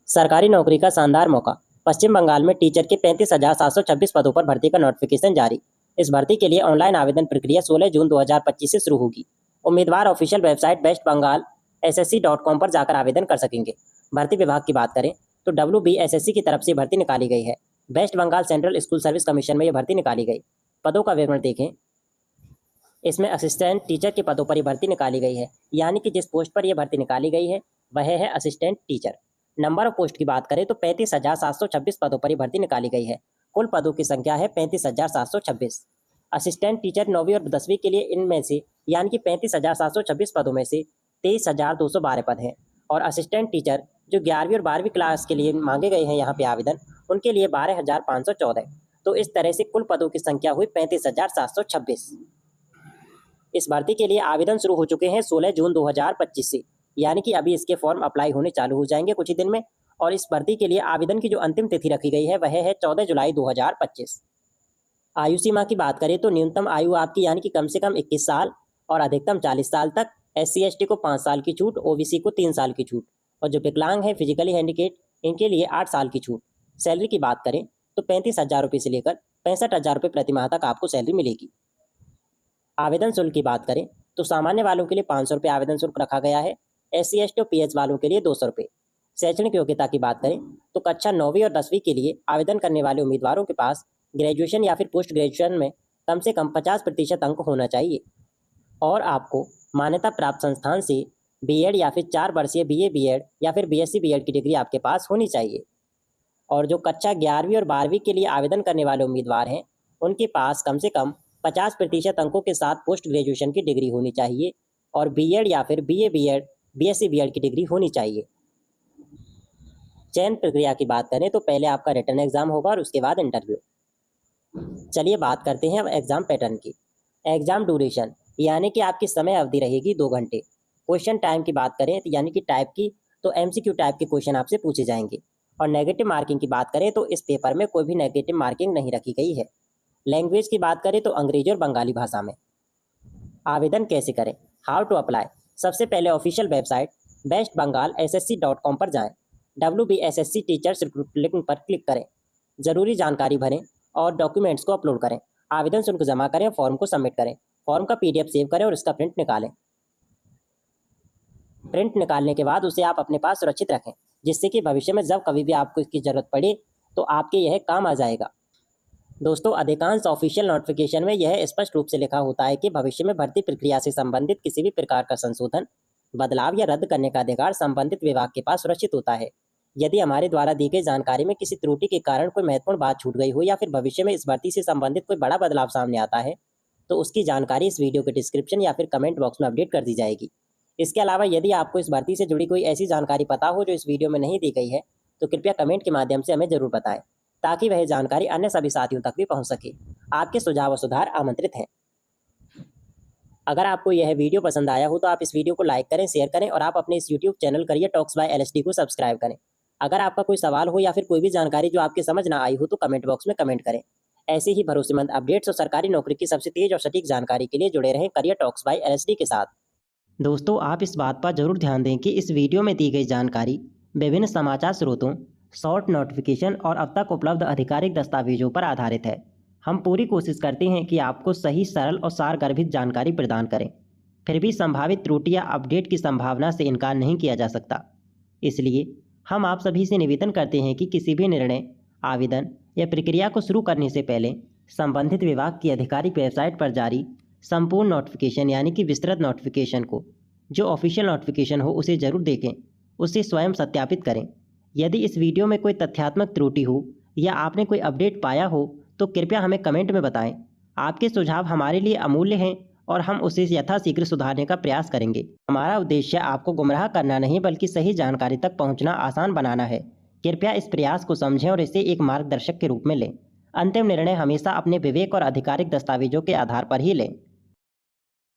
सरकारी नौकरी का शानदार मौका। पश्चिम बंगाल में टीचर के 35,726 पदों पर भर्ती का नोटिफिकेशन जारी। इस भर्ती के लिए ऑनलाइन आवेदन प्रक्रिया 16 जून 2025 से शुरू होगी। उम्मीदवार official website waste Bengal SSC.com पर जाकर आवेदन कर सकेंगे। भर्ती विभाग की बात करें तो WBSSC की तरफ से भर्ती निकाली गई है। West Bengal central school service commission में यह भर्ती निकाली गई। पदों का विवरण देखें। इसमें असिस्टेंट टीचर के पदों पर यह भर्ती निकाली गई है, यानी कि जिस पोस्ट पर यह भर्ती निकाली गई है वह है assistant teacher. Number of post की बात करें तो 35,726 पदों पर यह भर्ती निकाली गई है। कुल पदों की संख्या है 35,726। असिस्टेंट टीचर 9वीं और 10वीं के लिए इनमें से यानी कि 35,726 पदों में से 23,212 पद हैं, और असिस्टेंट टीचर जो 11वीं और 12वीं क्लास के लिए मांगे गए हैं यहाँ पे आवेदन, उनके लिए 12,514। तो इस तरह से कुल पदों की संख्या हुई 35,726। इस भर्ती के लिए आवेदन शुरू हो चुके हैं 16 जून 2025 से, यानी कि अभी इसके फॉर्म अप्लाई होने चालू हो जाएंगे कुछ ही दिन में। और इस भर्ती के लिए आवेदन की जो अंतिम तिथि रखी गई है वह है 14 जुलाई 2025। आयु सीमा की बात करें तो न्यूनतम आयु आपकी यानी कि कम से कम 21 साल और अधिकतम 40 साल तक। SC/ST को 5 साल की छूट, OBC को 3 साल की छूट, और जो विकलांग है फिजिकली हैंडिकेप इनके लिए 8 साल की छूट। सैलरी की बात करें तो 35,000 रुपये से लेकर 65,000 रुपये प्रति माह तक आपको सैलरी मिलेगी। आवेदन शुल्क की बात करें तो सामान्य वालों के लिए 500 रुपये आवेदन शुल्क रखा गया है। SC/ST और PH वालों के लिए 200 रुपये। शैक्षणिक योग्यता की बात करें तो कक्षा 9वीं और 10वीं के लिए आवेदन करने वाले उम्मीदवारों के पास ग्रेजुएशन या फिर पोस्ट ग्रेजुएशन में कम से कम 50% अंक होना चाहिए, और आपको मान्यता प्राप्त संस्थान से B.Ed या फिर 4 वर्षीय BA B.Ed या फिर BSc B.Ed की डिग्री आपके पास होनी चाहिए। और जो कक्षा 11वीं और 12वीं के लिए आवेदन करने वाले उम्मीदवार हैं उनके पास कम से कम 50% अंकों के साथ पोस्ट ग्रेजुएशन की डिग्री होनी चाहिए, और B.Ed या फिर BA B.Ed BSc B.Ed की डिग्री होनी चाहिए। चयन प्रक्रिया की बात करें तो पहले आपका रिटन एग्जाम होगा और उसके बाद इंटरव्यू। चलिए बात करते हैं अब एग्जाम पैटर्न की। एग्जाम ड्यूरेशन यानी कि आपकी समय अवधि रहेगी 2 घंटे। क्वेश्चन टाइम की बात करें तो यानी कि टाइप की तो MCQ टाइप के क्वेश्चन आपसे पूछे जाएंगे। और नेगेटिव मार्किंग की बात करें तो इस पेपर में कोई भी नेगेटिव मार्किंग नहीं रखी गई है। लैंग्वेज की बात करें तो अंग्रेजी और बंगाली भाषा में। आवेदन कैसे करें, हाउ टू अप्लाई। सबसे पहले official website waste Bengal SSC.com पर जाएं। WBSSC टीचर्स लिंक पर क्लिक करें, ज़रूरी जानकारी भरें और डॉक्यूमेंट्स को अपलोड करें। आवेदन शुल्क जमा करें, फॉर्म को सबमिट करें। फॉर्म का PDF सेव करें और इसका प्रिंट निकालें। प्रिंट निकालने के बाद उसे आप अपने पास सुरक्षित रखें, जिससे कि भविष्य में जब कभी भी आपको इसकी ज़रूरत पड़े तो आपके यह काम आ जाएगा। दोस्तों, अधिकांश ऑफिशियल नोटिफिकेशन में यह स्पष्ट रूप से लिखा होता है कि भविष्य में भर्ती प्रक्रिया से संबंधित किसी भी प्रकार का संशोधन, बदलाव या रद्द करने का अधिकार संबंधित विभाग के पास सुरक्षित होता है। यदि हमारे द्वारा दी गई जानकारी में किसी त्रुटि के कारण कोई महत्वपूर्ण बात छूट गई हो या फिर भविष्य में इस भर्ती से संबंधित कोई बड़ा बदलाव सामने आता है तो उसकी जानकारी इस वीडियो के डिस्क्रिप्शन या फिर कमेंट बॉक्स में अपडेट कर दी जाएगी। इसके अलावा यदि आपको इस भर्ती से जुड़ी कोई ऐसी जानकारी पता हो जो इस वीडियो में नहीं दी गई है तो कृपया कमेंट के माध्यम से हमें ज़रूर बताएं, ताकि वह जानकारी अन्य सभी साथियों तक भी पहुंच सके। आपके सुझाव और सुधार आमंत्रित हैं। अगर आपको यह वीडियो पसंद आया हो तो आप इस वीडियो को लाइक करें, शेयर करें, और आप अपने इस YouTube channel career talks bye LSD को सब्सक्राइब करें। अगर आपका कोई सवाल हो या फिर कोई भी जानकारी जो आपके समझ ना आई हो तो कमेंट बॉक्स में कमेंट करें। ऐसे ही भरोसेमंद अपडेट्स और सरकारी नौकरी की सबसे तेज और सटीक जानकारी के लिए जुड़े रहें करियर टॉक्स बाय LSD के साथ। दोस्तों, आप इस बात पर जरूर ध्यान दें कि इस वीडियो में दी गई जानकारी विभिन्न समाचार स्रोतों, शॉर्ट नोटिफिकेशन और अब तक उपलब्ध आधिकारिक दस्तावेजों पर आधारित है। हम पूरी कोशिश करते हैं कि आपको सही, सरल और सारगर्भित जानकारी प्रदान करें। फिर भी संभावित त्रुटि या अपडेट की संभावना से इनकार नहीं किया जा सकता। इसलिए हम आप सभी से निवेदन करते हैं कि किसी भी निर्णय, आवेदन या प्रक्रिया को शुरू करने से पहले संबंधित विभाग की आधिकारिक वेबसाइट पर जारी संपूर्ण नोटिफिकेशन यानी कि विस्तृत नोटिफिकेशन को, जो ऑफिशियल नोटिफिकेशन हो, उसे ज़रूर देखें, उसे स्वयं सत्यापित करें। यदि इस वीडियो में कोई तथ्यात्मक त्रुटि हो या आपने कोई अपडेट पाया हो तो कृपया हमें कमेंट में बताएं। आपके सुझाव हमारे लिए अमूल्य हैं और हम उसे यथाशीघ्र सुधारने का प्रयास करेंगे। हमारा उद्देश्य आपको गुमराह करना नहीं बल्कि सही जानकारी तक पहुंचना आसान बनाना है। कृपया इस प्रयास को समझें और इसे एक मार्गदर्शक के रूप में लें। अंतिम निर्णय हमेशा अपने विवेक और आधिकारिक दस्तावेजों के आधार पर ही लें।